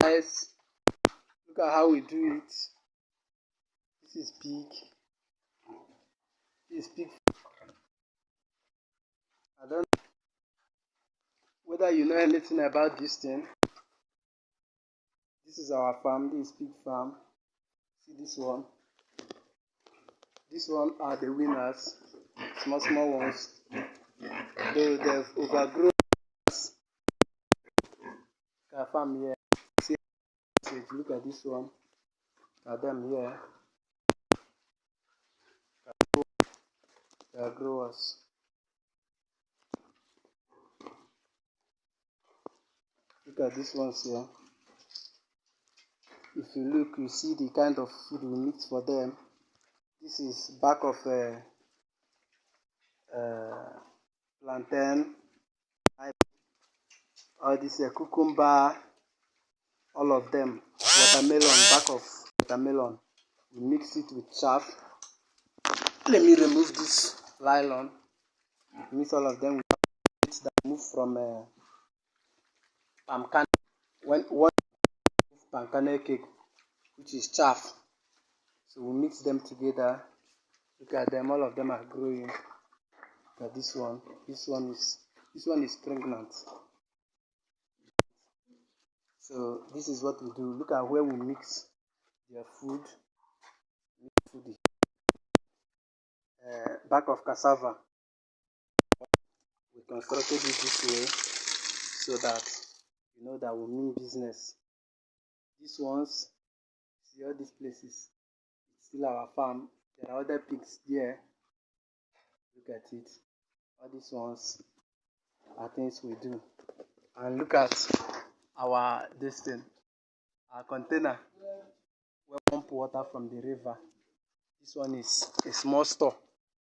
Guys, look at how we do it. This is pig. This is pig. I don't know whether you know anything about this thing. This is our farm. This is pig farm. See this one. This one are the winners. Small ones. Though they've overgrown. Our farm here. See, look at this one. At them here. They are growers. Look at this ones here. If you look, you see the kind of food we mix for them. This is back of a plantain. All this cucumber. All of them. Watermelon, back of watermelon. We mix it with chaff. Let me remove this nylon. Mix all of them with it that move from palm kernel. When one palm kernel cake, which is chaff. So we mix them together. Look at them, all of them are growing. Look at this one. This one is pregnant. So this is what we do. Look at where we mix their food. Back of cassava. We constructed it this way so that you know that we mean business. These ones, see all these places, it's still our farm. There are other pigs there. Look at it. All these ones are things we do. And look at our our container where we pump water from the river. This one is a small store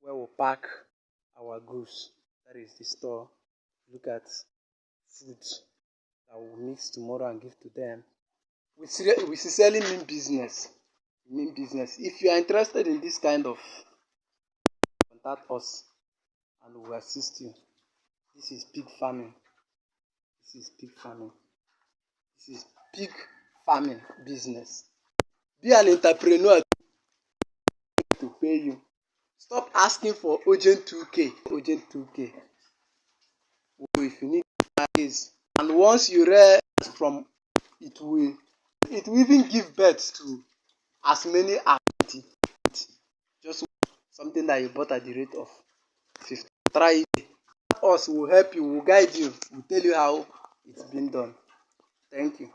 where we pack our goods. That is the store. Look at food that we'll mix tomorrow and give to them. We sincerely mean business. If you are interested in this kind of, contact us and we will assist you. This is pig farming. This is pig farming business. Be an entrepreneur to pay you. Stop asking for urgent 2K. If you need this, and once you rest from it will even give birth to as many as 20. Just something that you bought at the rate of 50. Try it. Us will help you, will guide you, will tell you how it's been done. Thank you.